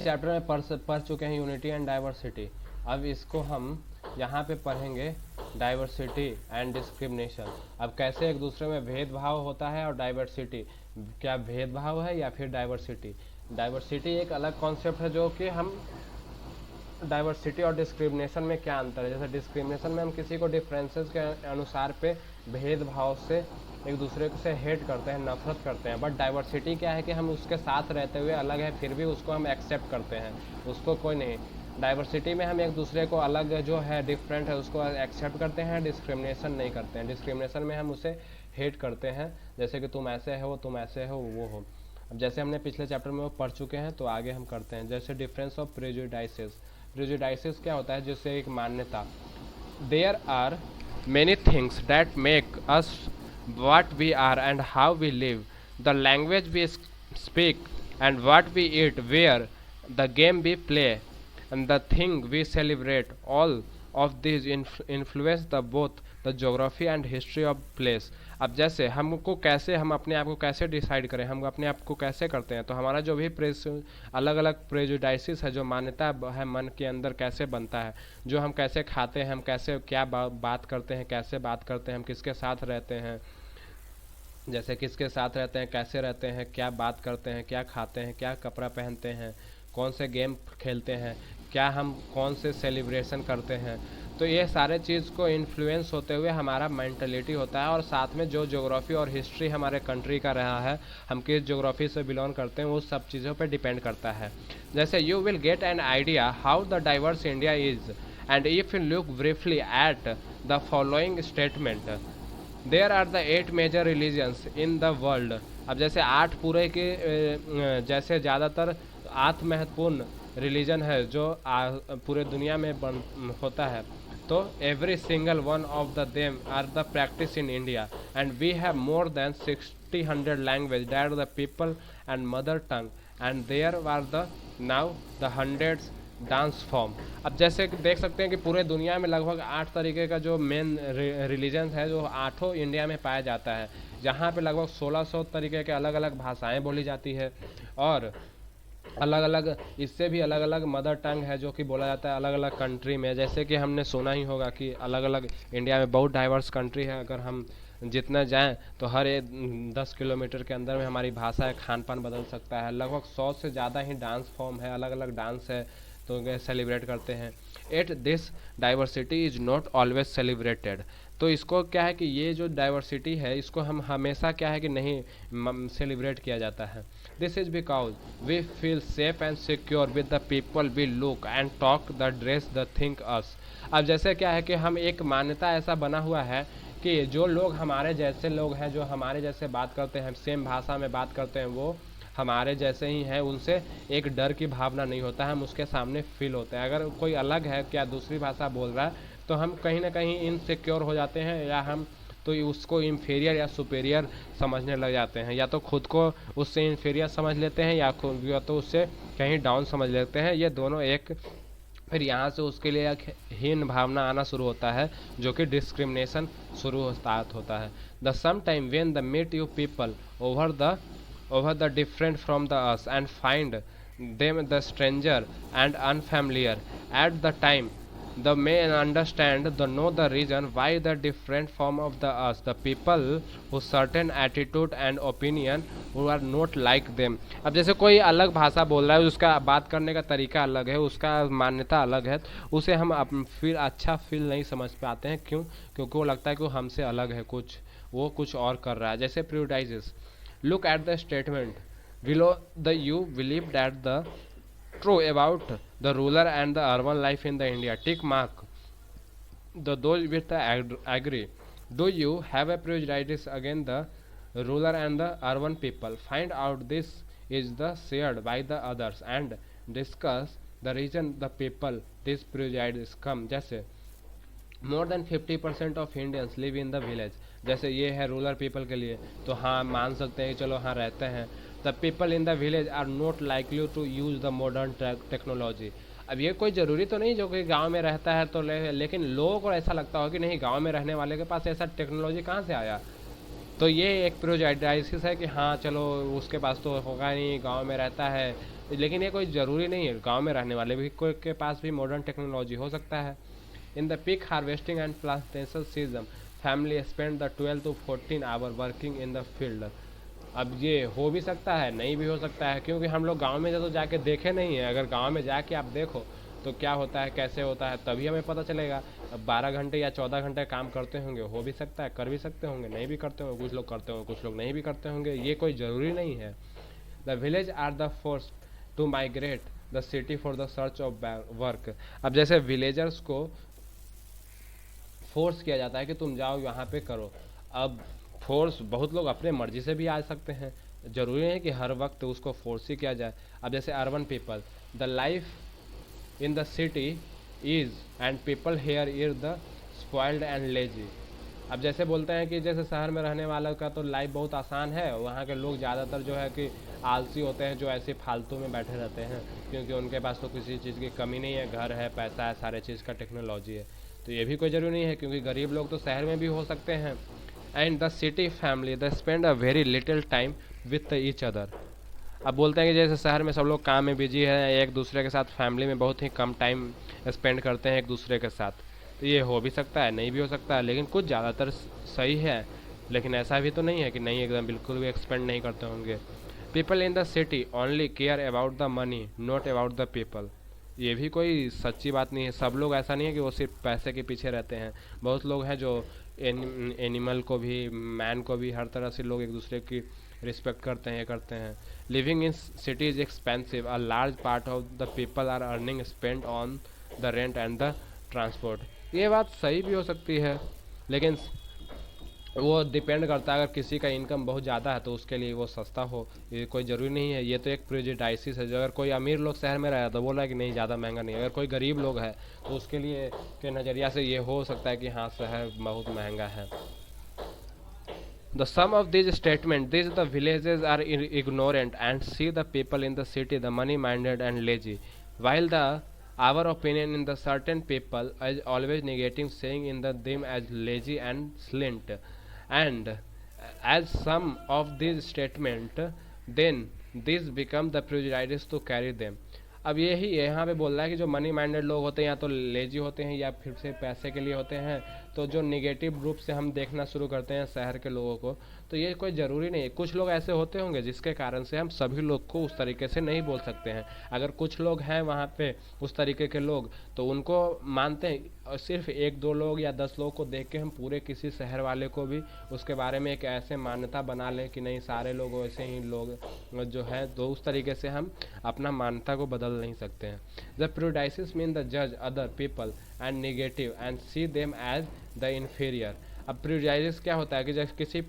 Chapter में पढ़ चुके हैं यूनिटी एंड डाइवर्सिटी। अब इसको हम यहाँ पे पढ़ेंगे डाइवर्सिटी एंड डिस्क्रिमिनेशन। अब कैसे एक दूसरे में भेदभाव होता है और डाइवर्सिटी क्या भेदभाव है या फिर डाइवर्सिटी। डाइवर्सिटी एक अलग कॉन्सेप्ट है जो कि हम डाइवर्सिटी और डिस्क्रिमिनेशन में क्या अंतर है। जैसे डिस्क्रिमिनेशन में हम किसी को डिफरेंसेस के अनुसार पे भेदभाव से एक दूसरे से हेट करते हैं, नफरत करते हैं। बट डाइवर्सिटी क्या है कि हम उसके साथ रहते हुए अलग है फिर भी उसको हम एक्सेप्ट करते हैं, उसको कोई नहीं। डाइवर्सिटी में हम एक दूसरे को अलग जो है डिफरेंट है उसको एक्सेप्ट करते हैं, डिस्क्रिमिनेशन नहीं करते हैं। डिस्क्रिमिनेशन में हम उसे हेट करते हैं, जैसे कि तुम ऐसे हो, तुम ऐसे हो, वो हो। अब जैसे हमने पिछले चैप्टर में वो पढ़ चुके हैं तो आगे हम करते हैं। जैसे डिफरेंस ऑफ प्रेजुडाइसेस। प्रेजुडाइसेस क्या होता है? जैसे एक मान्यता। There are many things that make us what we are and how we live, the language we speak and what we eat, where the game we play and the thing we celebrate. All of these influence the both the geography and history of place. अब जैसे हमको कैसे हम अपने आप को कैसे decide करें, हम अपने आप को कैसे करते हैं, तो हमारा जो भी अलग अलग प्रेजुडाइसिस है, जो मान्यता है मन के अंदर कैसे बनता है, जो हम कैसे खाते हैं, हम कैसे क्या बात करते हैं, कैसे बात करते हैं, हम किसके साथ रहते हैं, जैसे किसके साथ रहते हैं, कैसे रहते हैं, क्या बात करते हैं, क्या खाते हैं, क्या कपड़ा पहनते हैं, कौन से गेम खेलते हैं, क्या हम कौन से सेलिब्रेशन करते हैं, तो ये सारे चीज़ को इन्फ्लुएंस होते हुए हमारा मेंटलिटी होता है। और साथ में जो ज्योग्राफी और हिस्ट्री हमारे कंट्री का रहा है, हम किस ज्योग्राफी से बिलोंग करते हैं, वो सब चीज़ों पे डिपेंड करता है। जैसे you will get an idea how the diverse India is and if you look briefly at the following statement, there are the 8 major religions in the world. अब जैसे 8 पूरे के जैसे ज़्यादातर 8 महत्वपूर्ण रिलीजन है जो पूरे दुनिया में होता है, तो every single one of the them are the practice in India and we have more than 60 language that the people and mother tongue and there are the now the hundreds dance form. अब जैसे देख सकते हैं कि पूरे दुनिया में लगभग 8 तरीके का जो मेन रिलीजन है जो 8 इंडिया में पाया जाता है, जहाँ पे लगभग 1600 तरीके के अलग अलग भाषाएं बोली जाती है और अलग अलग इससे भी अलग अलग मदर टंग है जो कि बोला जाता है अलग अलग कंट्री में। जैसे कि हमने सुना ही होगा कि अलग अलग इंडिया में बहुत डाइवर्स कंट्री है, अगर हम जितना जाएं तो हर 10 किलोमीटर के अंदर में हमारी भाषा है, खान पान बदल सकता है। लगभग 100 से ज़्यादा ही डांस फॉर्म है, अलग अलग डांस है तो सेलिब्रेट करते हैं। At this diversity is not always celebrated. तो इसको क्या है कि ये जो डाइवर्सिटी है इसको हम हमेशा क्या है कि नहीं सेलिब्रेट किया जाता है। This is because we feel safe and secure with the people we look and talk the dress the think us. अब जैसे क्या है कि हम एक मान्यता ऐसा बना हुआ है कि जो लोग हमारे जैसे लोग हैं, जो हमारे जैसे बात करते हैं, सेम भाषा में बात करते हैं, वो हमारे जैसे ही हैं, उनसे एक डर की भावना नहीं होता है, हम उसके सामने फील होते हैं। अगर कोई अलग है क्या दूसरी भाषा बोल रहा है तो हम कहीं ना कहीं इनसिक्योर हो जाते हैं, या हम तो उसको इंफीरियर या सुपेरियर समझने लग जाते हैं, या तो खुद को उससे इंफीरियर समझ लेते हैं या तो उससे कहीं डाउन समझ लेते हैं। ये दोनों एक फिर यहाँ से उसके लिए एक हीन भावना आना शुरू होता है जो कि डिस्क्रिमिनेशन शुरू होता है। The some time when the meet you people over the different from the us and find them the stranger and unfamiliar at the time the may understand the know the reason why the different form of the us the people who certain attitude and opinion who are not like them। अब जैसे कोई अलग भाषा बोल रहा है, उसका बात करने का तरीका अलग है, उसका मान्यता अलग है, उसे हम फिर अच्छा फील नहीं समझ पाते हैं। क्यों? क्योंकि वो लगता है कि वो हमसे अलग है, वो कुछ और कर रहा है। जैसे प्रेजुडाइसेस। Look at the statement below the you believe that the true about the rural and the urban life in the India. Tick mark the those with the agree. Do you have a prejudice against the rural and the urban people? Find out this is the shared by the others and discuss the reason the people this prejudice come. जैसे more than 50% of Indians live in the village. जैसे ये है rural people के लिए, तो हाँ मान सकते हैं कि चलो हाँ रहते हैं। The people in the village are not likely to use the modern technology. अब ये कोई ज़रूरी तो नहीं जो कि गांव में रहता है तो लेकिन लोगों को ऐसा लगता हो कि नहीं गांव में रहने वाले के पास ऐसा टेक्नोलॉजी कहाँ से आया, तो ये एक प्रोजेडाइसिस है कि हाँ चलो उसके पास तो होगा नहीं, गांव में रहता है, लेकिन ये कोई ज़रूरी नहीं है, गांव में रहने वाले भी कोई के पास भी मॉडर्न टेक्नोलॉजी हो सकता है। In the peak harvesting and plantation season family spend the 12 to 14 hour working in the field. अब ये हो भी सकता है, नहीं भी हो सकता है, क्योंकि हम लोग गांव में तो जाके देखे नहीं है। अगर गांव में जाके आप देखो तो क्या होता है, कैसे होता है, तभी हमें पता चलेगा। अब 12 घंटे या 14 घंटे काम करते होंगे, हो भी सकता है, कर भी सकते होंगे, नहीं भी करते होंगे, कुछ लोग करते होंगे, कुछ लोग नहीं भी करते होंगे, ये कोई ज़रूरी नहीं है। The village are the force to migrate the city for the search of work. अब जैसे विलेजर्स को फोर्स किया जाता है कि तुम जाओ यहाँ पे करो। अब फोर्स बहुत लोग अपने मर्जी से भी आ सकते हैं, ज़रूरी नहीं कि हर वक्त उसको फोर्स ही किया जाए। अब जैसे urban people, the life in the city is and people here is the spoiled and lazy. अब जैसे बोलते हैं कि जैसे शहर में रहने वालों का तो लाइफ बहुत आसान है, वहाँ के लोग ज़्यादातर जो है कि आलसी होते हैं, जो ऐसे फालतू में बैठे रहते हैं, क्योंकि उनके पास तो किसी चीज़ की कमी नहीं है, घर है, पैसा है, सारे चीज़ का टेक्नोलॉजी है। तो ये भी कोई ज़रूरी नहीं है, क्योंकि गरीब लोग तो शहर में भी हो सकते हैं। And the city family the spend a very little time with each other. अब बोलते हैं कि जैसे शहर में सब लोग काम में बिजी है, एक दूसरे के साथ फैमिली में बहुत ही कम टाइम स्पेंड करते हैं एक दूसरे के साथ। तो ये हो भी सकता है, नहीं भी हो सकता है, लेकिन कुछ ज़्यादातर सही है। लेकिन ऐसा भी तो नहीं है कि नहीं, एकदम बिल्कुल भी एक्सपेंड नहीं करते होंगे। People in the city only care about the money not about the people. ये भी कोई सच्ची बात नहीं है। सब लोग ऐसा नहीं है कि वो सिर्फ पैसे के पीछे रहते हैं। बहुत लोग हैं जो एनिमल को भी, मैन को भी, हर तरह से लोग एक दूसरे की रिस्पेक्ट करते हैं, ये करते हैं। Living in city is expensive, a large part of the people are earning spend on the rent and the transport. ये बात सही भी हो सकती है, लेकिन वो डिपेंड करता है, अगर किसी का इनकम बहुत ज़्यादा है तो उसके लिए वो सस्ता हो, ये कोई ज़रूरी नहीं है। ये तो एक प्रेजुडाइसिस है। जो अगर कोई अमीर लोग शहर में रहा तो बोला है कि नहीं ज़्यादा महंगा नहीं है, अगर कोई गरीब लोग है तो उसके लिए के नज़रिया से ये हो सकता है कि हाँ शहर बहुत महंगा है। The sum of these statements, these the villages are ignorant and see the people in the city the money-minded and lazy, while the our opinion in the certain people is always negative, saying in the them as lazy and slint. And as some of these statements, then these become the prejudice to carry them. अब यही यहाँ पे बोल रहा है कि जो money minded लोग होते हैं या तो लेजी होते हैं या फिर से पैसे के लिए होते हैं, तो जो निगेटिव रूप से हम देखना शुरू करते हैं शहर के लोगों को। तो ये कोई ज़रूरी नहीं है, कुछ लोग ऐसे होते होंगे जिसके कारण से हम सभी लोग को उस तरीके से नहीं बोल सकते हैं। अगर कुछ लोग हैं वहाँ पे उस तरीके के लोग, तो उनको मानते हैं, और सिर्फ एक दो लोग या 10 लोग को देख के हम पूरे किसी शहर वाले को भी उसके बारे में एक ऐसे मान्यता बना लें कि नहीं सारे लोग वैसे ही लोग जो है, तो उस तरीके से हम अपना मान्यता को बदल नहीं सकते हैं। द प्रोडाइसिस मीन द जज other people and negative and see them as the inferior. अब प्रोडाइसिस क्या होता है कि जब किसी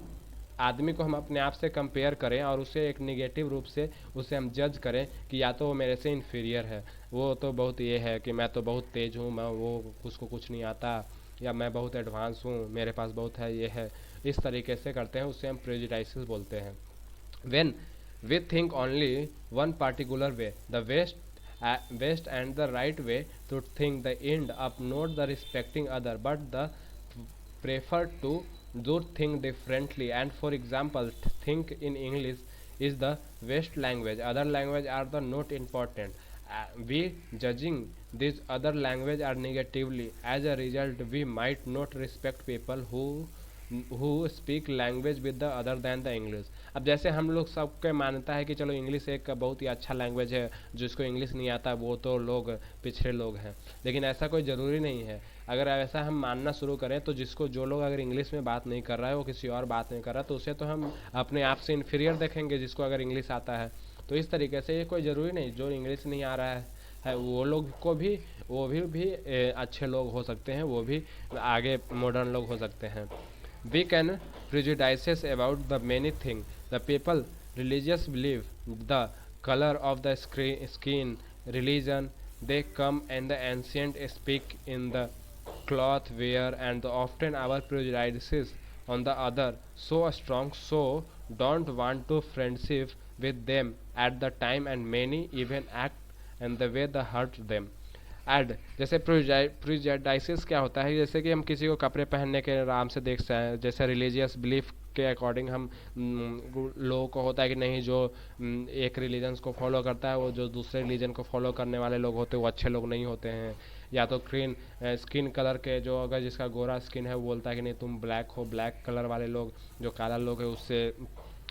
आदमी को हम अपने आप से कंपेयर करें और उसे एक निगेटिव रूप से उसे हम जज करें कि या तो वो मेरे से इन्फीरियर है, वो तो बहुत ये है कि मैं तो बहुत तेज़ हूँ, मैं वो उसको कुछ नहीं आता, या मैं बहुत एडवांस हूँ, मेरे पास बहुत है, ये है, इस तरीके से करते हैं, उससे हम प्रेजुडाइसिस बोलते हैं। When we think only one particular way, the west and the right way to think, the end up not the respecting other but the prefer to do think differently. And for example, think in English is the west language, other language are the not important, we judging these other language are negatively, as a result we might not respect people who speak language with the other than the English। अब जैसे हम लोग सबके मानता है कि चलो English एक बहुत ही अच्छा लैंग्वेज है, जिसको इंग्लिश नहीं आता वो तो लोग पिछड़े लोग हैं, लेकिन ऐसा कोई ज़रूरी नहीं है। अगर ऐसा हम मानना शुरू करें तो जिसको जो लोग अगर इंग्लिश में बात नहीं कर रहा है, वो किसी और बात नहीं कर रहा, तो उसे तो हम अपने आप से इन्फीरियर देखेंगे जिसको अगर इंग्लिश आता है। तो इस तरीके से ये कोई ज़रूरी नहीं, जो इंग्लिश नहीं आ रहा है वो लोग को भी भी अच्छे लोग हो सकते हैं, वो भी आगे मॉडर्न लोग हो सकते हैं। We can prejudices about the many things. The people, religious belief, the color of the skin, religion, they come and the ancient speak in the cloth wear, and often our prejudices on the other so strong, so don't want to friendship with them at the time, and many even act and the way they hurt them. एड जैसे prejudices क्या होता है, जैसे कि हम किसी को कपड़े पहनने के आराम से देख सकते हैं, जैसे रिलीजियस बिलीफ के अकॉर्डिंग हम लोगों को होता है कि नहीं, जो एक रिलीजन्स को फॉलो करता है वो जो दूसरे रिलीजन को फॉलो करने वाले लोग होते हैं वो अच्छे लोग नहीं होते हैं। या तो स्किन कलर के जो, अगर जिसका गोरा स्किन है वो बोलता है कि नहीं तुम ब्लैक हो, ब्लैक कलर वाले लोग जो काला लोग है उससे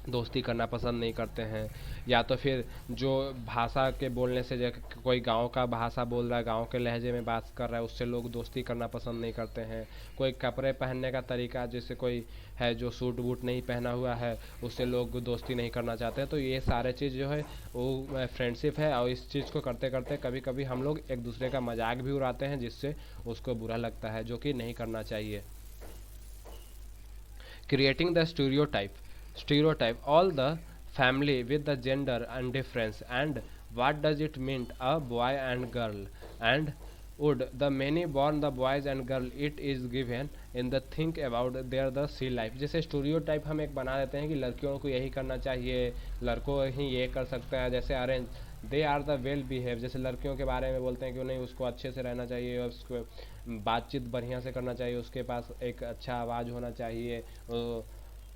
दोस्ती करना पसंद नहीं करते हैं। या तो फिर जो भाषा के बोलने से, जैसे कोई गांव का भाषा बोल रहा है, गांव के लहजे में बात कर रहा है, उससे लोग दोस्ती करना पसंद नहीं करते हैं। कोई कपड़े पहनने का तरीका, जैसे कोई है जो सूट बूट नहीं पहना हुआ है, उससे लोग दोस्ती नहीं करना चाहते हैं। तो ये सारे चीज़ जो है वो फ्रेंडशिप है, और इस चीज़ को करते करते कभी कभी हम लोग एक दूसरे का मजाक भी उड़ाते हैं जिससे उसको बुरा लगता है, जो कि नहीं करना चाहिए। Creating the stereotype all the family with the gender and difference, and what does it mean a boy and girl, and would the many born the boys and girl it is given in the think about their the sea life। जैसे stereotype हम एक बना देते हैं कि लड़कियों को यही करना चाहिए, लड़कों ही ये कर सकते हैं। जैसे arrange they are the well behave, जैसे लड़कियों के बारे में बोलते हैं कि नहीं उसको अच्छे से रहना चाहिए, उसको बातचीत बढ़िया से करना चाहिए, उसके पास एक अच्छा आवाज़ होना चाहिए।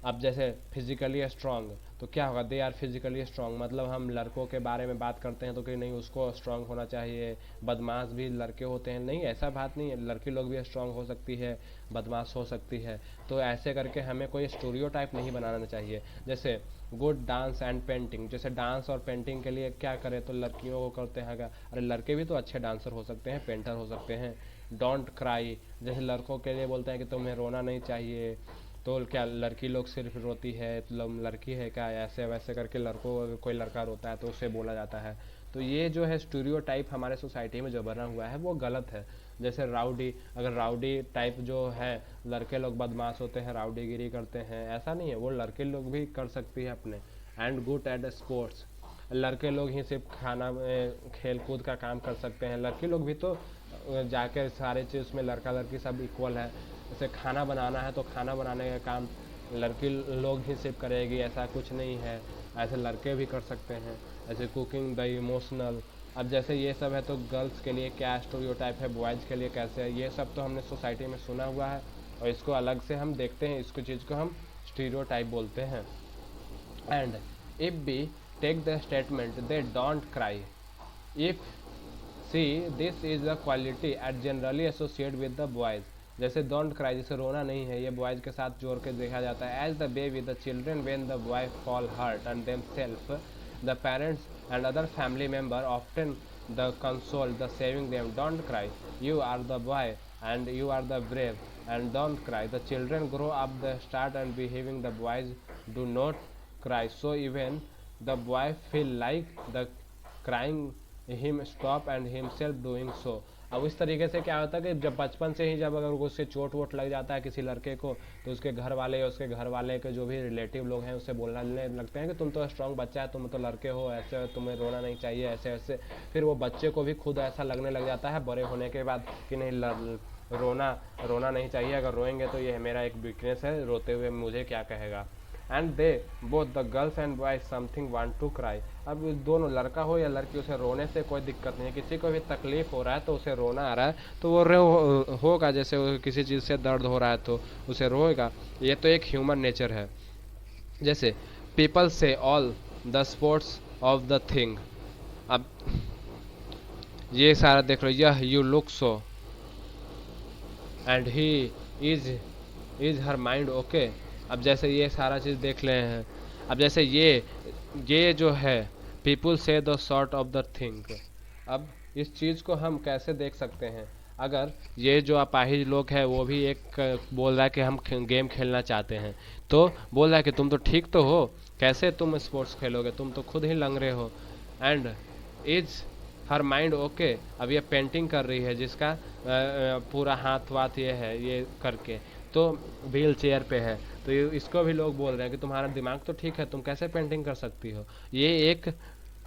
अब जैसे फिजिकली स्ट्रांग, तो क्या होगा, दे आर फिजिकली स्ट्रांग, मतलब हम लड़कों के बारे में बात करते हैं तो कि नहीं उसको स्ट्रांग होना चाहिए। बदमाश भी लड़के होते हैं, नहीं ऐसा बात नहीं है, लड़की लोग भी स्ट्रांग हो सकती है, बदमाश हो सकती है। तो ऐसे करके हमें कोई स्टीरियोटाइप नहीं बनाना चाहिए। जैसे गुड डांस एंड पेंटिंग, जैसे डांस और पेंटिंग के लिए क्या करें तो लड़कियों को करते हैं, अरे लड़के भी तो अच्छे डांसर हो सकते हैं, पेंटर हो सकते हैं। डोंट क्राई, जैसे लड़कों के लिए बोलते हैं कि तुम्हें रोना नहीं चाहिए, तो क्या लड़की लोग सिर्फ रोती है, लड़की है क्या, ऐसे वैसे करके लड़कों, अगर कोई लड़का रोता है तो उसे बोला जाता है। तो ये जो है स्टीरियोटाइप हमारे सोसाइटी में जो बना हुआ है वो गलत है। जैसे राउडी, अगर राउडी टाइप जो है, लड़के लोग बदमाश होते हैं, राउडीगिरी करते हैं, ऐसा नहीं है, वो लड़के लोग भी कर सकती है अपने। एंड गुड एट स्पोर्ट्स, लड़के लोग ही सिर्फ खाना खेल कूद का काम कर सकते हैं, लड़के लोग भी तो जाकर सारे चीज़ में लड़का लड़की सब इक्वल है। जैसे खाना बनाना है तो खाना बनाने का काम लड़की लोग ही सिर्फ करेगी, ऐसा कुछ नहीं है, ऐसे लड़के भी कर सकते हैं। ऐसे कुकिंग, द इमोशनल, अब जैसे ये सब है तो गर्ल्स के लिए क्या स्टीरियोटाइप है, बॉयज़ के लिए कैसे है, ये सब तो हमने सोसाइटी में सुना हुआ है और इसको अलग से हम देखते हैं, इसको चीज़ को हम स्टीरियोटाइप बोलते हैं। And if we take the statement they don't cry, if see this is the quality at generally associate with the boys, जैसे डोंट क्राई, जैसे रोना नहीं है, ये बॉयज़ के साथ जोड़ के देखा जाता है। As the baby the children when the boy fall hurt and themselves the parents and other family member often the console the saving them, don't cry, you are the boy and you are the brave and don't cry, the children grow up the start and behaving, the boys do not cry, so even the boy feel like the crying him stop and himself doing so। अब इस तरीके से क्या होता है कि जब बचपन से ही जब अगर उससे चोट वोट लग जाता है किसी लड़के को, तो उसके घर वाले या उसके घर वाले के जो भी रिलेटिव लोग हैं उससे बोलने लगते हैं कि तुम तो स्ट्रांग बच्चा है, तुम तो लड़के हो, ऐसे तुम्हें रोना नहीं चाहिए, ऐसे ऐसे। फिर वो बच्चे को भी खुद ऐसा लगने लग जाता है बड़े होने के बाद कि नहीं रोना नहीं चाहिए, अगर रोएंगे तो ये मेरा एक वीकनेस है, रोते हुए मुझे क्या कहेगा। And they both the girls and boys something want to cry, अब दोनों लड़का हो या लड़की, उसे रोने से कोई दिक्कत नहीं है, किसी को भी तकलीफ हो रहा है तो उसे रोना आ रहा है तो वो होगा, जैसे किसी चीज़ से दर्द हो रहा है तो उसे रोएगा, ये तो एक ह्यूमन नेचर है। जैसे पीपल से all the sports of the thing, अब ये सारा देख लो, यह you look so and he is her mind okay, अब जैसे ये सारा चीज़ देख ले हैं। अब जैसे ये जो है पीपल से the sort of the thing, अब इस चीज़ को हम कैसे देख सकते हैं, अगर ये जो अपाहिज लोग हैं वो भी एक बोल रहा है कि हम गेम खेलना चाहते हैं, तो बोल रहा है कि तुम तो ठीक तो हो, कैसे तुम स्पोर्ट्स खेलोगे, तुम तो खुद ही लंगड़े हो। And is her mind okay, अब ये पेंटिंग कर रही है जिसका पूरा हाथ वाथ ये है ये करके, तो व्हील चेयर पे है, तो इसको भी लोग बोल रहे हैं कि तुम्हारा दिमाग तो ठीक है, तुम कैसे पेंटिंग कर सकती हो। ये एक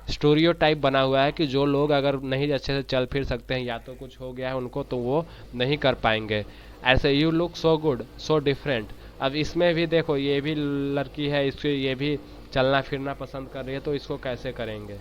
स्टीरियोटाइप बना हुआ है कि जो लोग अगर नहीं अच्छे से चल फिर सकते हैं या तो कुछ हो गया है उनको तो वो नहीं कर पाएंगे। ऐसे you look so good so different, अब इसमें भी देखो ये भी लड़की है, इसके ये भी चलना फिरना पसंद कर रही है, तो इसको कैसे करेंगे।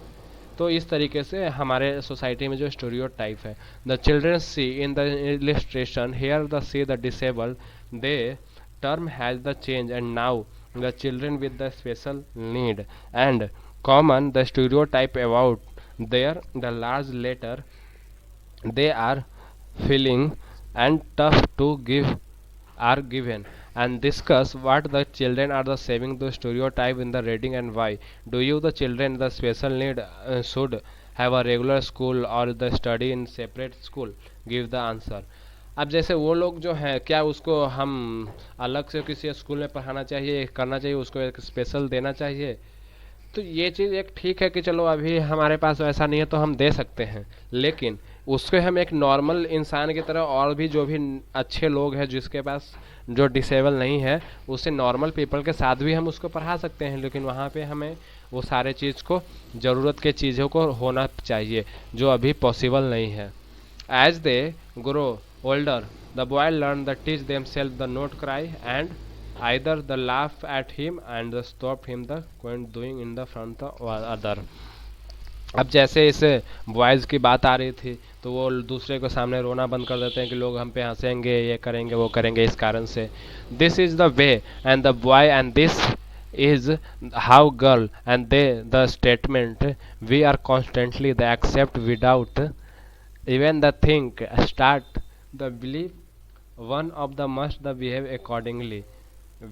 तो इस तरीके से हमारे सोसाइटी में जो स्टीरियोटाइप है। The children see in the illustration here the see the disabled, they term has the change and now the children with the special need, and common the stereotype about their the large letter they are feeling and tough to give are given, and discuss what the children are the saving the stereotype in the reading and why. Do you the children the special need should have a regular school or the study in separate school? Give the answer. अब जैसे वो लोग जो है क्या उसको हम अलग से किसी स्कूल में पढ़ाना चाहिए, करना चाहिए, उसको एक स्पेशल देना चाहिए? तो ये चीज़ एक ठीक है कि चलो अभी हमारे पास वैसा नहीं है तो हम दे सकते हैं, लेकिन उसको हम एक नॉर्मल इंसान की तरह और भी जो भी अच्छे लोग हैं जिसके पास जो डिसेबल नहीं है उससे नॉर्मल पीपल के साथ भी हम उसको पढ़ा सकते हैं, लेकिन वहाँ पे हमें वो सारे चीज़ को ज़रूरत के चीज़ों को होना चाहिए जो अभी पॉसिबल नहीं है. As they grow older the boy learn the teach them self the not cry and either the laugh at him and the stop him the when doing in the front of other. अब जैसे इस boys की बात आ रही थी तो वो दूसरे को सामने रोना बंद कर देते हैं कि लोग हम पे हंसेंगे, ये करेंगे वो करेंगे, इस कारण से. This is the way and the boy and this is how girl and they the statement we are constantly the accept without even the think start the belief one of the must the behave accordingly.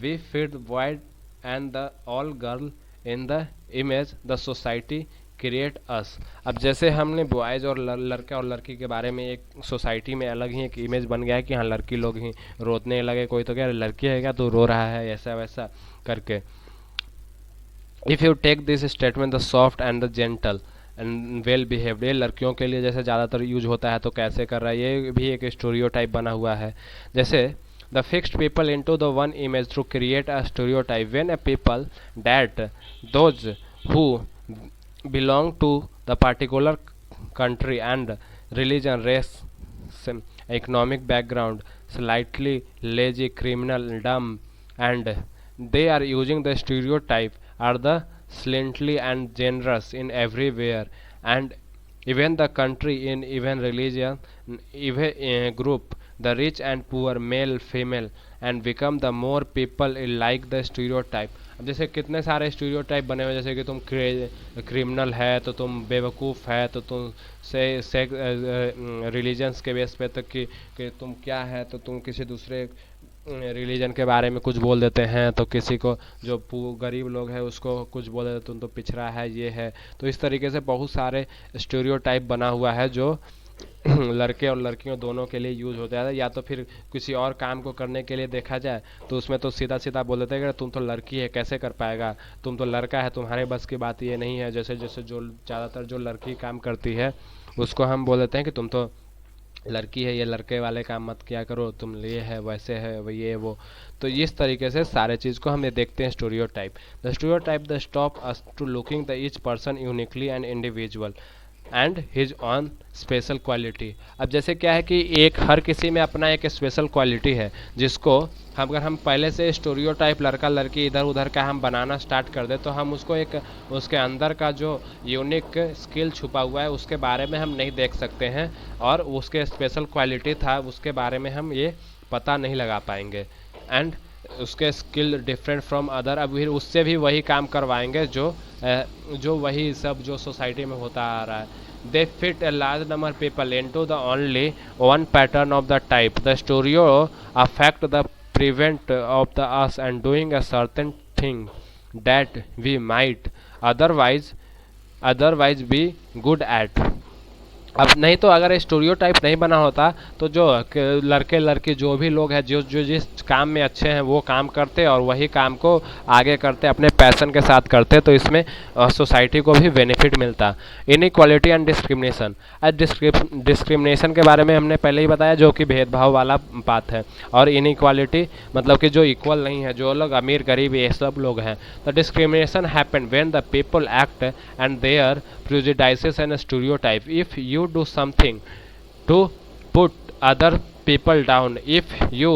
We feed boy and the all girl in the image the society create us. अब जैसे हमने boys और लड़का और लड़की के बारे में एक सोसाइटी में अलग ही एक इमेज बन गया है कि हाँ लड़की लोग ही रोने लगे, कोई तो क्या लड़की है क्या तो रो रहा है, ऐसा वैसा करके. If you take this statement the soft and the gentle and well behaved, ये लड़कियों के लिए जैसे ज़्यादातर यूज होता है तो कैसे कर रहा है, ये भी एक स्टोरियोटाइप बना हुआ है. जैसे the fixed people into the one image to create a stereotype. When a people that those who belong to the particular country and religion, race, economic background, slightly lazy, criminal, dumb, and they are using the stereotype are the slightly and generous in everywhere, and even the country in even religion, even group the rich and poor male female and become the more people like the stereotype. अब जैसे कितने सारे stereotype बने हुए जैसे कि तुम criminal है तो तुम बेवकूफ़ है तो तुम से रिलीजन्स के बेस पे तक कि तुम क्या है तो तुम किसी दूसरे रिलीजन के बारे में कुछ बोल देते हैं, तो किसी को जो गरीब लोग है उसको कुछ बोल देते तुम तो पिछड़ा है ये है. तो इस तरीके से बहुत सारे स्टीरियोटाइप बना हुआ है जो लड़के और लड़कियों दोनों के लिए यूज होता है. या तो फिर किसी और काम को करने के लिए देखा जाए तो उसमें तो सीधा सीधा बोल देते हैं कि तुम तो लड़की है कैसे कर पाएगा, तुम तो लड़का है तुम्हारे बस की बात ये नहीं है. जैसे जैसे जो ज़्यादातर जो लड़की काम करती है उसको हम बोल देते हैं कि तुम तो लड़की है, ये लड़के वाले काम मत किया करो, तुम ये है वैसे है वो ये वो. तो इस तरीके से सारे चीज़ को हम ये देखते हैं stereotype. The stereotype the stop us to looking the each person uniquely and individual and his own special quality. अब जैसे क्या है कि एक हर किसी में अपना एक स्पेशल क्वालिटी है जिसको अगर हम पहले से स्टीरियोटाइप लड़का लड़की इधर उधर का हम बनाना स्टार्ट कर दे तो हम उसको एक उसके अंदर का जो यूनिक स्किल छुपा हुआ है उसके बारे में हम नहीं देख सकते हैं और उसके स्पेशल क्वालिटी था उसके बारे में हम ये पता नहीं लगा पाएंगे. एंड उसके स्किल डिफरेंट फ्रॉम अदर, अब फिर उससे भी वही काम करवाएंगे जो वही सब जो सोसाइटी में होता आ रहा है. They fit a large number of people into the only one pattern of the type. The stereo affect the prevent of the us and doing a certain thing that we might otherwise be good at. अब नहीं तो अगर stereotype नहीं बना होता तो जो लड़के लड़की जो भी लोग हैं जो जो जिस काम में अच्छे हैं वो काम करते और वही काम को आगे करते अपने पैशन के साथ करते, तो इसमें सोसाइटी को भी बेनिफिट मिलता. Inequality and discrimination. डिस्क्रिमिनेशन के बारे में हमने पहले ही बताया जो कि भेदभाव वाला बात है, और इनइक्वालिटी मतलब कि जो इक्वल नहीं है, जो लोग अमीर गरीब ये सब लोग हैं. The discrimination happen when the people act and their prejudices and stereotype. If you do something to put other people down, if you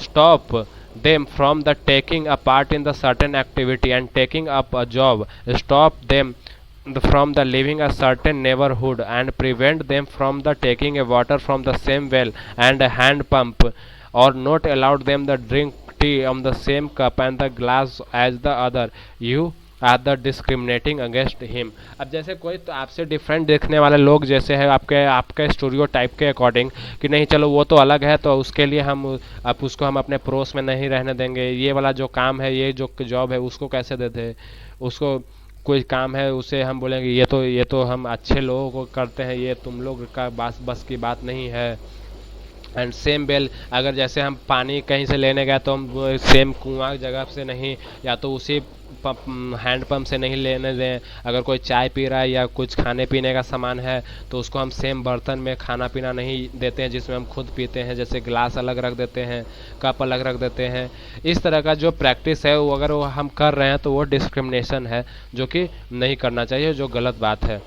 stop them from the taking a part in the certain activity and taking up a job, stop them from the living a certain neighborhood and prevent them from the taking a water from the same well and a hand pump, or not allowed them the drink tea on the same cup and the glass as the other, you are the discriminating against him. अब जैसे कोई तो आपसे different देखने वाले लोग जैसे है आपके आपके स्टूडियो टाइप के अकॉर्डिंग कि नहीं चलो वो तो अलग है तो उसके लिए हम अब उसको हम अपने पड़ोस में नहीं रहने देंगे, ये वाला जो काम है ये जो जॉब है उसको कैसे दे दे, उसको कोई काम है उसे हम बोलेंगे ये तो हम अच्छे लोगों को करते हैं, ये तुम लोग का बस की बात नहीं है। एंड सेम बेल, अगर जैसे हम पानी कहीं से लेने गए तो हम सेम कुआं जगह से नहीं या तो उसी हैंड पंप से नहीं लेने दें। अगर कोई चाय पी रहा है या कुछ खाने पीने का सामान है तो उसको हम सेम बर्तन में खाना पीना नहीं देते हैं जिसमें हम खुद पीते हैं, जैसे गिलास अलग रख देते हैं, कप अलग रख देते हैं। इस तरह का जो प्रैक्टिस है वो अगर वो हम कर रहे हैं तो वो डिस्क्रिमिनेशन है, जो कि नहीं करना चाहिए, जो गलत बात है।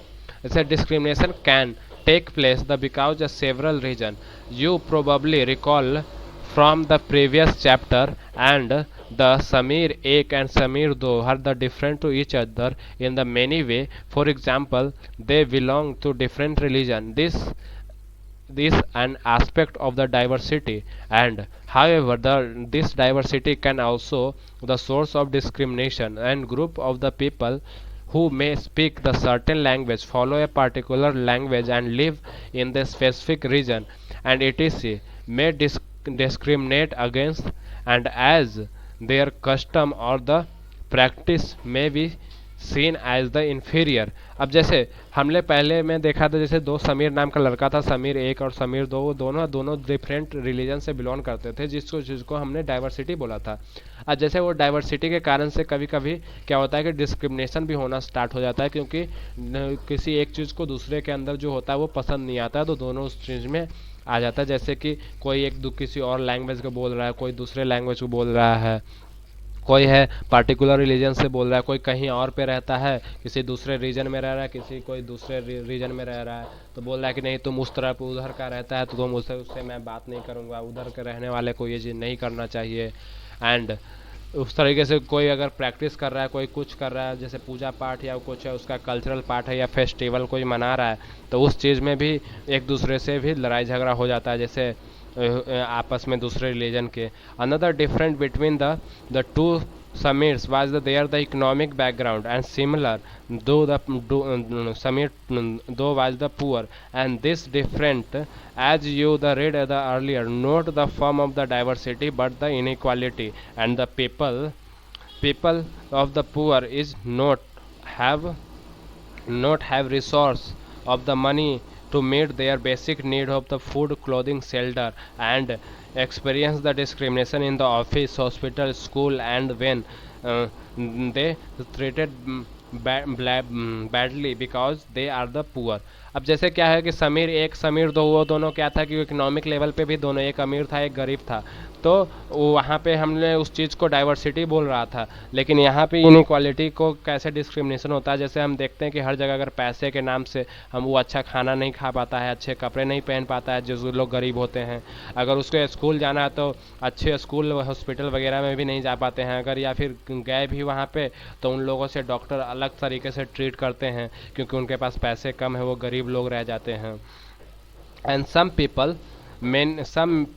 जैसे discrimination can take place the because of several reasons. You probably recall from the previous chapter and the Samir 1 and Samir 2 are the different to each other in the many way. For example, they belong to different religion. This an aspect of the diversity, and however this diversity can also the source of discrimination, and group of the people who may speak the certain language, follow a particular language and live in the specific region and etc. may discriminate against, and as their custom or the practice may be seen as the inferior. अब जैसे हमने पहले में देखा था जैसे दो समीर नाम का लड़का था, समीर 1 और समीर 2, वो दोनों डिफरेंट रिलीजन से बिलोंग करते थे जिसको हमने डाइवर्सिटी बोला था। अब जैसे वो डाइवर्सिटी के कारण से कभी कभी क्या होता है कि डिस्क्रिमिनेशन भी होना स्टार्ट हो जाता है, क्योंकि किसी एक चीज़ को दूसरे के अंदर जो होता है वो पसंद नहीं आता है तो दोनों उस चीज़ में आ जाता है। जैसे कि कोई किसी और लैंग्वेज को बोल रहा है, कोई दूसरे लैंग्वेज को बोल रहा है, कोई है पार्टिकुलर रिलीजन से बोल रहा है, कोई कहीं और पे रहता है, किसी दूसरे रीजन में रह रहा है, किसी कोई दूसरे रीजन में रह रहा है तो बोल रहा है कि नहीं तुम उस तरफ उधर का रहता है तो तुम उससे मैं बात नहीं करूँगा, उधर के रहने वाले को ये चीज़ नहीं करना चाहिए। एंड उस तरीके से कोई अगर प्रैक्टिस कर रहा है, कोई कुछ कर रहा है जैसे पूजा पाठ या कुछ है उसका कल्चरल पार्ट है या फेस्टिवल कोई मना रहा है तो उस चीज़ में भी एक दूसरे से भी लड़ाई झगड़ा हो जाता है, जैसे आपस में दूसरे रिलीजन के। Another different between the two Samirs was there the economic background and similar, though Samir though was the poor, and this different as you the read the earlier, not the form of the diversity but the inequality, and the people of the poor is not have resource of the money to meet their basic need of the food, clothing, shelter, and experience the discrimination in the office, hospital, school, and when they treated badly because they are the poor। अब जैसे क्या है कि समीर 1 समीर 2 वो दोनों क्या था कि इकोनॉमिक लेवल पे भी दोनों, एक अमीर था एक गरीब था, तो वहाँ पे हमने उस चीज़ को डाइवर्सिटी बोल रहा था। लेकिन यहाँ पे इनइक्वालिटी को कैसे डिस्क्रिमिनेशन होता है, जैसे हम देखते हैं कि हर जगह अगर पैसे के नाम से हम वो अच्छा खाना नहीं खा पाता है, अच्छे कपड़े नहीं पहन पाता है जो लोग गरीब होते हैं, अगर उसको स्कूल जाना है तो अच्छे स्कूल हॉस्पिटल वगैरह में भी नहीं जा पाते हैं, अगर या फिर गए भी वहाँ पे तो उन लोगों से डॉक्टर अलग तरीके से ट्रीट करते हैं क्योंकि उनके पास पैसे कम है, वो गरीब लोग रह जाते हैं। And some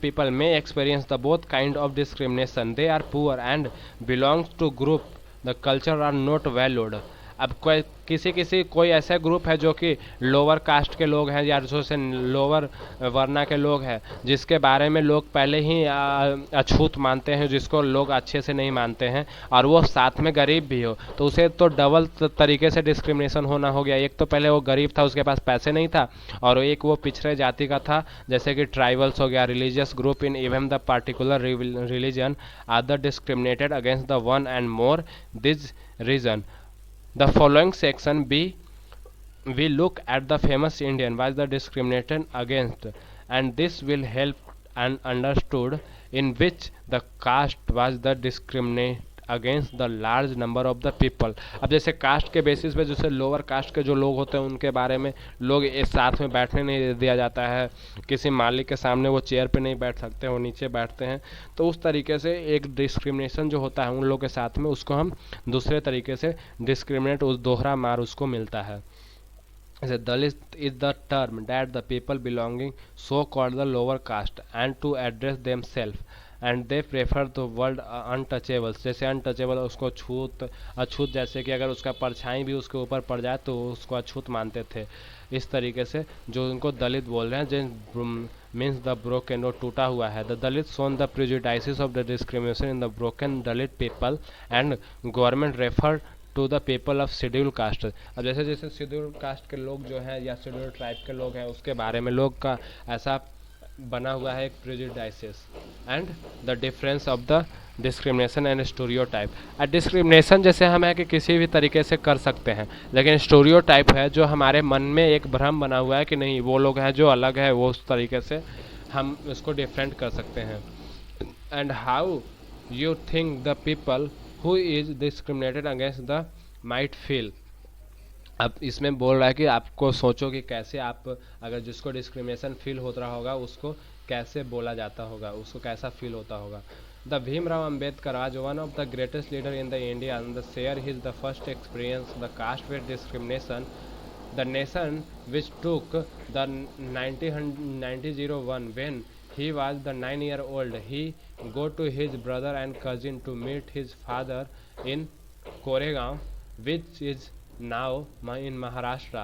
people may experience the both kind of discrimination, they are poor and belongs to group the culture are not valued। अब कोई ऐसा ग्रुप है जो कि लोअर कास्ट के लोग हैं या जो से लोअर वर्ना के लोग हैं जिसके बारे में लोग पहले ही अछूत मानते हैं, जिसको लोग अच्छे से नहीं मानते हैं, और वो साथ में गरीब भी हो तो उसे तो डबल तरीके से डिस्क्रिमिनेशन होना हो गया। एक तो पहले वो गरीब था, उसके पास पैसे नहीं था, और एक वो पिछड़े जाति का था जैसे कि ट्राइबल्स हो गया, religious group in even the particular religion are the discriminated against the one and more this reason. The following section we look at the famous Indian was the discriminated against, and this will help and understood in which the caste was the discriminate against the large number of the people. अब जैसे cast के basis पे जैसे lower caste के जो लोग होते हैं उनके बारे में लोग एक साथ में बैठने नहीं दिया जाता है, किसी मालिक के सामने वो चेयर पे नहीं बैठ सकते, वो नीचे बैठते हैं, तो उस तरीके से एक डिस्क्रिमिनेशन जो होता है उन लोगों के साथ में उसको हम दूसरे तरीके से डिस्क्रिमिनेट उस दोहरा मार उसको मिलता है। Dalit is the term that the people belonging so called the lower caste and to address themselves and they prefer the world untouchables, जैसे अनटचेबल उसको छूत अछूत, जैसे कि अगर उसका परछाई भी उसके ऊपर पड़ जाए तो उसको अछूत मानते थे। इस तरीके से जो उनको दलित बोल रहे हैं, जो मीन्स द ब्रोकन, वो टूटा हुआ है। The Dalit son the prejudices of the discrimination in the broken Dalit people and government refer to the people of scheduled caste. अब जैसे जैसे शेड्यूल कास्ट के लोग जो हैं या शेड्यूल ट्राइब के लोग हैं उसके बारे में लोग का ऐसा बना हुआ है एक prejudices and the difference of the discrimination and stereotype. Discrimination जैसे हम है कि किसी भी तरीके से कर सकते हैं, लेकिन स्टोरियोटाइप है जो हमारे मन में एक भ्रम बना हुआ है कि नहीं वो लोग हैं जो अलग है, वो उस तरीके से हम इसको डिफरेंट कर सकते हैं। And how you think the people who is discriminated against the might feel. अब इसमें बोल रहा है कि आपको सोचो कि कैसे आप अगर जिसको डिस्क्रिमिनेशन फील होता रहा होगा उसको कैसे बोला जाता होगा, उसको कैसा फील होता होगा। द भीमराव अम्बेडकर आज one of the greatest leader in the India and the share his the first experience the caste weight discrimination the nation which took the 1901 when he was the 9 year old. He go to his brother and cousin to meet his father in Koregaon which is now in Maharashtra.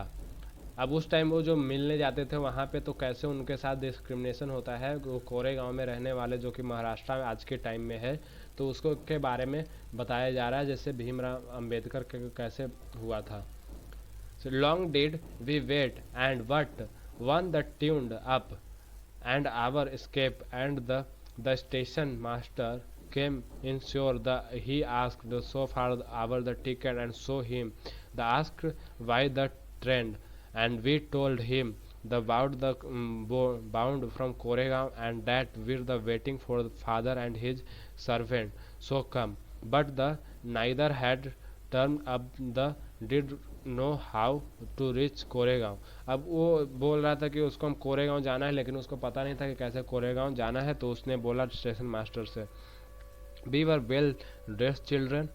अब उस time वो जो मिलने जाते थे वहाँ पे तो कैसे उनके साथ डिस्क्रिमिनेशन होता है, वो कोरेगांव में रहने वाले जो कि महाराष्ट्र में आज के टाइम में है, तो उसको के बारे में बताया जा रहा है जैसे भीमराव अंबेडकर के कैसे हुआ था। So long did we wait and but one that tuned up and our escape and the station master came in sure the he asked so far our the ticket and show him the asked why the trend and we told him the about the bound from Koregaon and that we're the waiting for the father and his servant so come but the neither had turned up the did know how to reach Koregaon. अब वो बोल रहा था कि उसको हम कोरेगांव जाना है लेकिन उसको पता नहीं था कि कैसे कोरेगांव जाना है, तो उसने बोला स्टेशन मास्टर से we were well dress children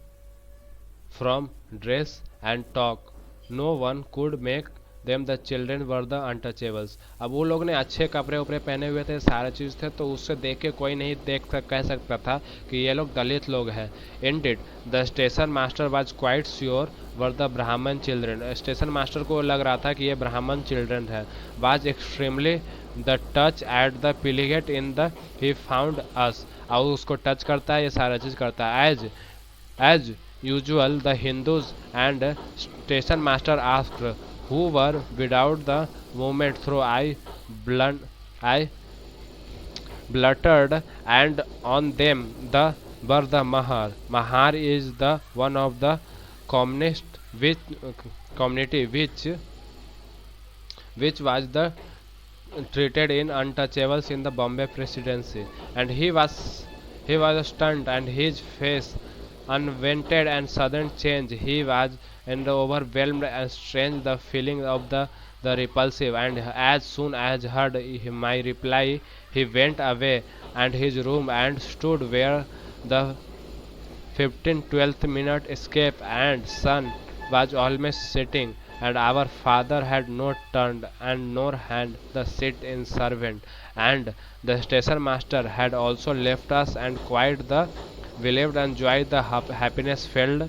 from dress and talk no one could make them the children were the untouchables. अब वो लोग ने अच्छे कपड़े उपड़े पहने हुए थे, सारा चीज़ थे, तो उससे देख के कोई नहीं कह सकता था कि ये लोग दलित लोग हैं। Indeed the station master was quite sure were the Brahmin children. Station master को लग रहा था कि ये ब्राह्मण चिल्ड्रन है। Was extremely the touch at the पिलीगेट in the he found us. और उसको टच करता है, ये सारा चीज़ करता है। As usual the Hindus and station master asked who were without the movement through I bluttered and on them the were the mahar. Mahar is the one of the communist community which was the treated in untouchables in the Bombay presidency, and he was stunned and his face unwonted and sudden change. He was and overwhelmed and strange the feeling of the repulsive, and as soon as heard my reply he went away and his room and stood where the 12th minute escape and sun was almost setting and our father had not turned and nor had the seat in servant and the station master had also left us and quite the believed and enjoyed the happiness filled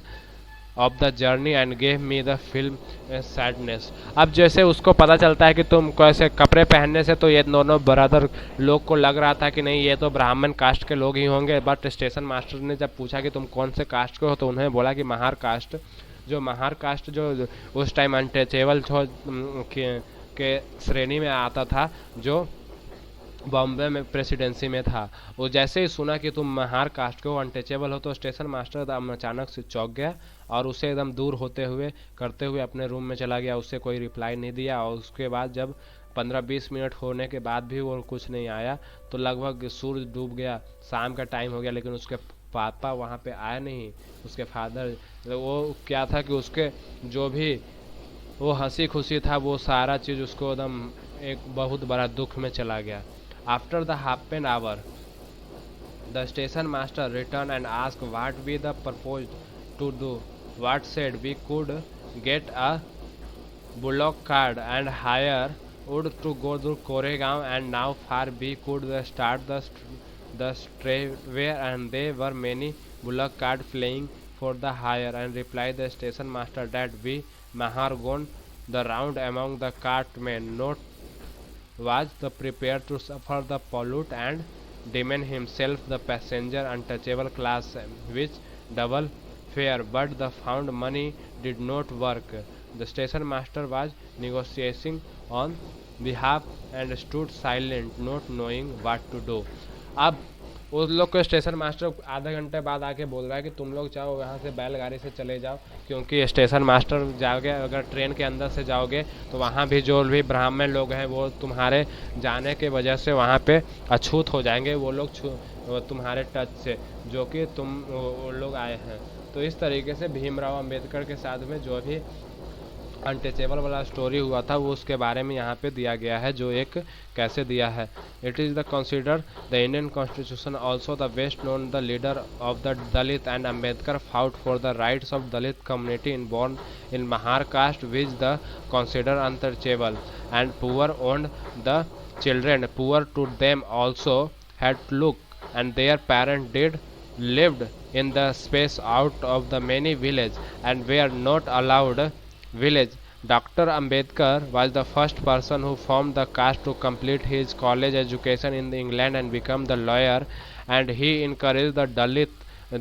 of the journey and gave me the film sadness. अब जैसे उसको पता चलता है कि तुम कैसे कपड़े पहनने से तो ये दोनों ब्रदर लोग को लग रहा था कि नहीं ये तो ब्राह्मण कास्ट के लोग ही होंगे, बट स्टेशन मास्टर ने जब पूछा कि तुम कौन से कास्ट के हो तो उन्होंने बोला कि महार कास्ट। जो महार कास्ट जो उस टाइम अनटचेबल के श्रेणी में आता था, जो बॉम्बे में प्रेसिडेंसी में था। वो जैसे ही सुना कि तुम महार कास्ट के हो, अनटचेबल हो, तो स्टेशन मास्टर अचानक से चौंक गया और उसे एकदम दूर होते हुए करते हुए अपने रूम में चला गया। उससे कोई रिप्लाई नहीं दिया और उसके बाद जब 15-20 मिनट होने के बाद भी वो कुछ नहीं आया तो लगभग सूरज डूब गया, शाम का टाइम हो गया, लेकिन उसके पापा वहाँ पे आए नहीं। उसके फादर वो क्या था कि उसके जो भी वो हंसी खुशी था वो सारा चीज़ उसको एकदम एक बहुत बड़ा दुख में चला गया। After the half an hour, the station master returned and asked what we the proposed to do. What said we could get a bullock cart and hire wood to go to Koregaon, and now far we could start the the straightway, and there were many bullock carts plying for the hire. And replied the station master that we have gone the round among the cartmen, not was the prepared to suffer the pollute and demand himself the passenger untouchable class, which double fare, but the found money did not work. The station master was negotiating on behalf and stood silent, not knowing what to do. अब उस लोग को station master आधा घंटे बाद आके बोल रहा है कि तुम लोग चाहो यहाँ से बैलगाड़ी से चले जाओ, क्योंकि स्टेशन मास्टर जाओगे अगर ट्रेन के अंदर से जाओगे तो वहाँ भी जो भी ब्राह्मण लोग हैं वो तुम्हारे जाने के वजह से वहाँ पे अछूत हो जाएंगे, वो लोग तुम्हारे टच से, जो कि तुम वो लोग आए हैं। तो इस तरीके से भीमराव अंबेडकर के साथ में जो भी अनटचेबल वाला स्टोरी हुआ था वो उसके बारे में यहाँ पे दिया गया है, जो एक कैसे दिया है। It is the consider the Indian constitution also the best known the leader of the Dalit and Ambedkar fought for the rights of Dalit community in born in Mahar caste which the consider untouchable and poor owned the children poor to them also had to look and their parent did lived in the space out of the many village and were not allowed village. Dr. Ambedkar was the first person who formed the caste to complete his college education in England and become the lawyer, and he encouraged the Dalit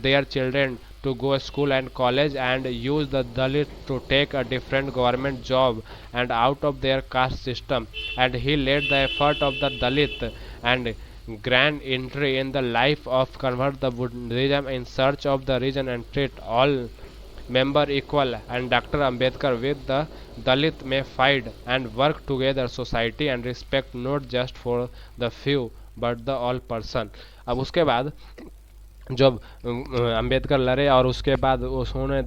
their children to go school and college and use the Dalit to take a different government job and out of their caste system, and he led the effort of the Dalit and grand entry in the life of convert the Buddhism in search of the region and treat all member equal. And Dr. Ambedkar with the Dalit may fight and work together society and respect not just for the few but the all person. अब उसके बाद जब अंबेडकर लड़े और उसके बाद उन्होंने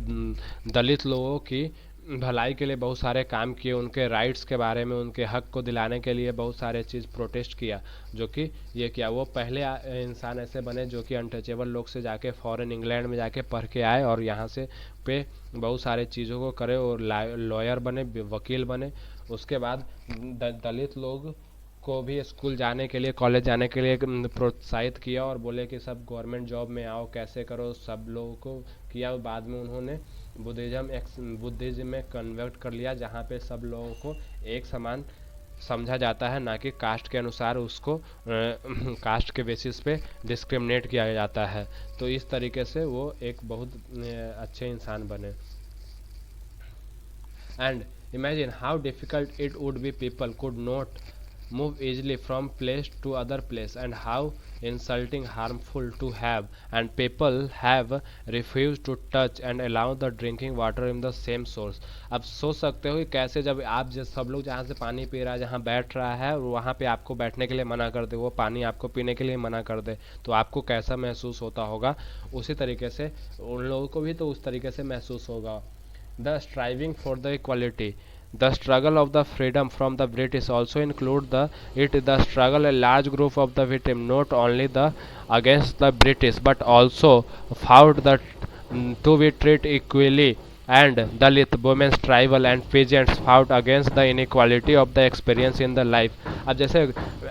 दलित लोगों की भलाई के लिए बहुत सारे काम किए, उनके राइट्स के बारे में, उनके हक को दिलाने के लिए बहुत सारे चीज़ प्रोटेस्ट किया, जो कि ये किया। वो पहले इंसान ऐसे बने जो कि अनटचेबल लोग से जाके फॉरेन इंग्लैंड में जाके पढ़ के आए और यहाँ से पे बहुत सारे चीज़ों को करे और लॉयर बने, वकील बने। उसके बाद दलित लोग को भी स्कूल जाने के लिए, कॉलेज जाने के लिए प्रोत्साहित किया और बोले कि सब गवर्नमेंट जॉब में आओ, कैसे करो, सब लोगों को किया। बाद में उन्होंने बुद्धिज्म में कन्वर्ट कर लिया, जहाँ पे सब लोगों को एक समान समझा जाता है, ना कि कास्ट के अनुसार उसको कास्ट के बेसिस पे डिस्क्रिमिनेट किया जाता है। तो इस तरीके से वो एक बहुत अच्छे इंसान बने। And imagine how difficult it would be people could not move easily from place to other place, and how insulting harmful to have, and people have refused to touch and allow the drinking water in the same source. अब सोच सकते हो कि कैसे जब आप सब लोग जहाँ से पानी पी रहा है, जहाँ बैठ रहा है, वहाँ पे आपको बैठने के लिए मना कर दे, वो पानी आपको पीने के लिए मना कर दे, तो आपको कैसा महसूस होता होगा। उसी तरीके से उन लोगों को भी तो उस तरीके से महसूस होगा। The striving for the equality, the struggle of the freedom from the British also include the struggle a large group of the victim not only the against the British but also fought the to be treated equally, and Dalit, women, tribal and peasants fought against the inequality of the experience in the life. अब जैसे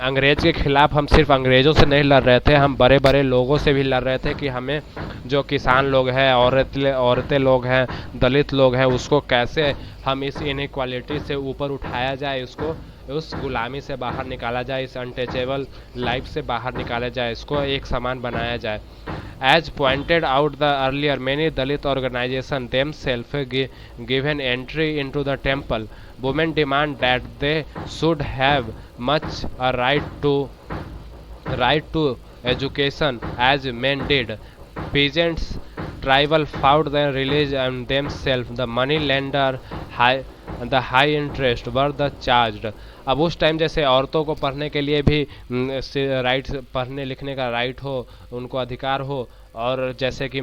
अंग्रेज के खिलाफ हम सिर्फ अंग्रेज़ों से नहीं लड़ रहे थे, हम बड़े बड़े लोगों से भी लड़ रहे थे कि हमें जो किसान लोग हैं, औरतें लोग हैं, दलित लोग हैं, उसको कैसे हम इस इनइक्वालिटी से ऊपर उठाया जाए, उसको उस गुलामी से बाहर निकाला जाए, इस अनटचेबल लाइफ से बाहर निकाला जाए, इसको एक समान बनाया जाए। As pointed out the earlier, many Dalit organizations themselves given entry into the temple. Women demand that they should have much a right to education as men did. Peasants, tribal fought their religion themselves. The money lender, the high interest were the charged. अब उस time जैसे औरतों को पढ़ने के लिए भी right, पढ़ने लिखने का राइट हो, उनको अधिकार हो, और जैसे कि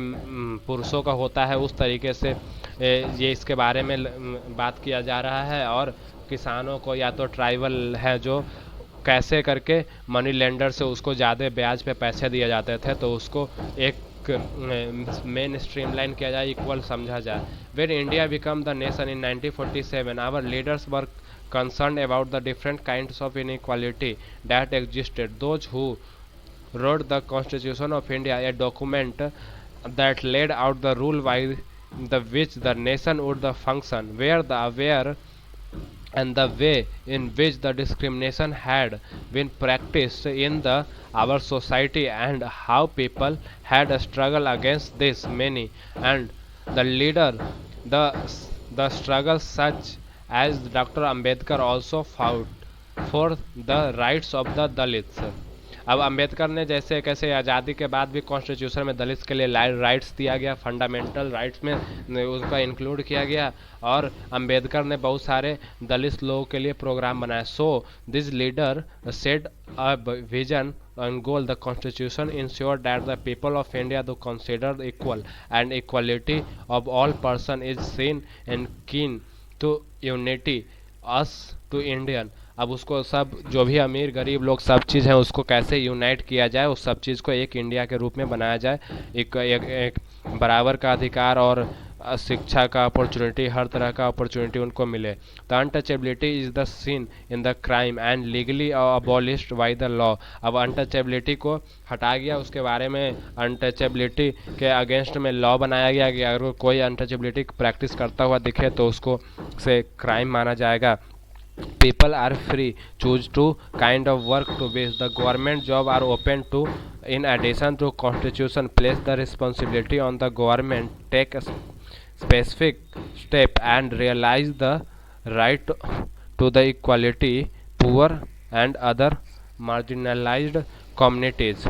पुरुषों का होता है, उस तरीके से ये इसके बारे में बात किया जा रहा है। और किसानों को या तो ट्राइबल है जो कैसे करके मनी लेंडर से उसको ज़्यादा ब्याज पे पैसे दिए जाते थे, तो उसको एक मेन स्ट्रीमलाइन किया जाए, इक्वल समझा जाए। When India became the nation in 1947, our leaders were concerned about the different kinds of inequality that existed. Those who wrote the Constitution of India, a document that laid out the rule by the which the nation would the function, where the aware and the way in which the discrimination had been practiced in the our society and how people had struggled against this many and the leader the the struggle such as Dr. Ambedkar also fought for the rights of the Dalits. अब अंबेडकर ने जैसे कैसे आज़ादी के बाद भी constitution में दलित के लिए राइट्स दिया गया, फंडामेंटल राइट्स में उनका इंक्लूड किया गया और अंबेडकर ने बहुत सारे दलित लोगों के लिए प्रोग्राम बनाया. So this leader set a vision and goal. The constitution ensured that the people of India do considered equal and equality of all person is seen and keen to unity us to Indian. अब उसको सब जो भी अमीर गरीब लोग सब चीज़ है उसको कैसे यूनाइट किया जाए, उस सब चीज़ को एक इंडिया के रूप में बनाया जाए, एक बराबर का अधिकार और शिक्षा का अपॉर्चुनिटी, हर तरह का अपॉर्चुनिटी उनको मिले. The untouchability is the seen in the crime and legally abolished by the law. अब अनटचेबिलिटी को हटा गया, उसके बारे में अनटचेबिलिटी के अगेंस्ट में लॉ बनाया गया कि अगर कोई अनटचेबिलिटी प्रैक्टिस करता हुआ दिखे तो उसको से क्राइम माना जाएगा. People are free choose to kind of work to base the government job are open to. In addition to constitution place the responsibility on the government take a specific step and realize the right to the equality poor and other marginalized communities.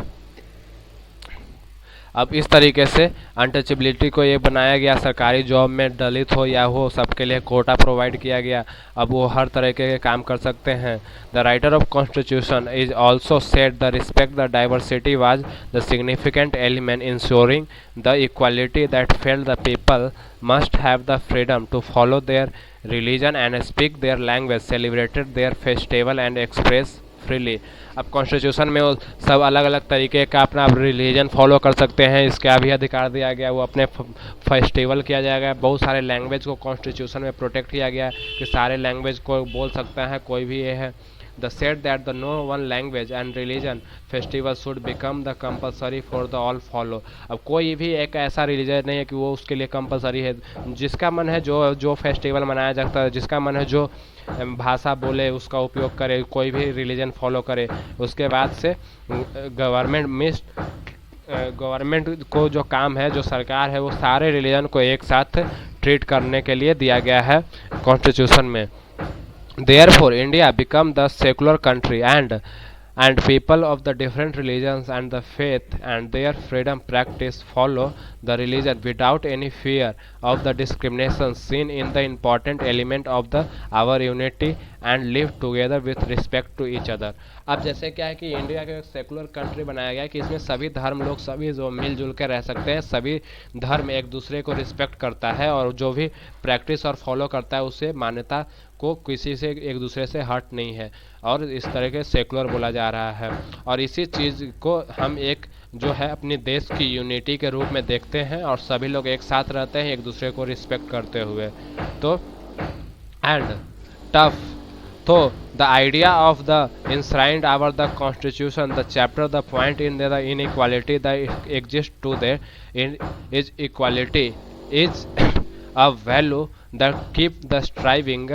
अब इस तरीके से untouchability को ये बनाया गया, सरकारी job में दलित हो या हो सबके लिए कोटा प्रोवाइड किया गया. अब वो हर तरह के काम कर सकते हैं. The writer of constitution is also set the respect the diversity was the significant element insuring the equality that failed the people must have the freedom to follow their religion and speak their language, celebrated their festival and express freely. अब constitution में वो सब अलग अलग तरीके का अपना religion follow कर सकते हैं, इसका भी अधिकार दिया गया. वो अपने फेस्टिवल किया जाएगा. बहुत सारे लैंग्वेज को कॉन्स्टिट्यूशन में प्रोटेक्ट किया गया कि सारे लैंग्वेज को बोल सकता है कोई भी. ये है the set that the no one language and religion festival should become the compulsory for the all follow. अब कोई भी एक ऐसा रिलीजन नहीं है कि वो उसके लिए कंपलसरी है. जिसका मन है जो फेस्टिवल मनाया जाता है, जिसका मन है जो भाषा बोले उसका उपयोग करे, कोई भी रिलीजन फॉलो करे. उसके बाद से गवर्नमेंट को जो काम है, जो सरकार है, वो सारे रिलीजन को एक साथ ट्रीट करने के लिए दिया गया है कॉन्स्टिट्यूशन में. Therefore, India become the secular country and people of the different religions and the faith and their freedom practice follow the religion without any fear of the discrimination seen in the important element of the our unity and live together with respect to each other. अब जैसे क्या है कि India के secular country बनाया गया है कि इसमें सभी धर्म लोग सभी जो मिलजुल के रह सकते हैं, सभी धर्म एक दूसरे को रिस्पेक्ट करता है और जो भी प्रैक्टिस और फॉलो करता है उसे मान्यता को किसी से एक दूसरे से हट नहीं है और इस तरह के सेकुलर बोला जा रहा है. और इसी चीज़ को हम एक जो है अपने देश की यूनिटी के रूप में देखते हैं और सभी लोग एक साथ रहते हैं एक दूसरे को रिस्पेक्ट करते हुए. तो एंड टफ तो the idea of the enshrined our the constitution the chapter the point in the inequality that exists to there in is equality is a value that keep the striving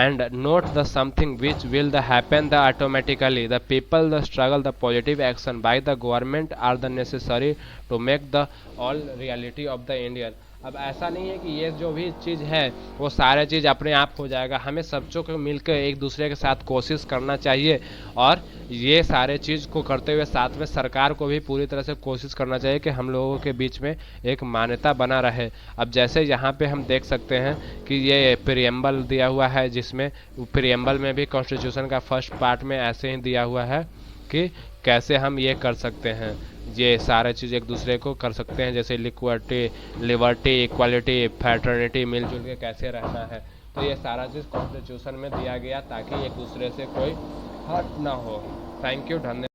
and not the something which will the happen the automatically. The people the struggle the positive action by the government are the necessary to make the all reality of the Indian. अब ऐसा नहीं है कि ये जो भी चीज़ है वो सारे चीज़ अपने आप हो जाएगा. हमें सबको को मिलकर एक दूसरे के साथ कोशिश करना चाहिए और ये सारे चीज़ को करते हुए साथ में सरकार को भी पूरी तरह से कोशिश करना चाहिए कि हम लोगों के बीच में एक मान्यता बना रहे. अब जैसे यहाँ पे हम देख सकते हैं कि ये प्रीएम्बल दिया हुआ है, जिसमें प्रीएम्बल में भी कॉन्स्टिट्यूशन का फर्स्ट पार्ट में ऐसे ही दिया हुआ है कि कैसे हम ये कर सकते हैं, ये सारे चीज़ एक दूसरे को कर सकते हैं, जैसे लिबर्टी इक्वालिटी फ्रैटर्निटी मिलजुल के कैसे रहना है. तो ये सारा चीज़ कॉन्स्टिट्यूशन में दिया गया ताकि एक दूसरे से कोई हर्ट ना हो. थैंक यू, धन्यवाद.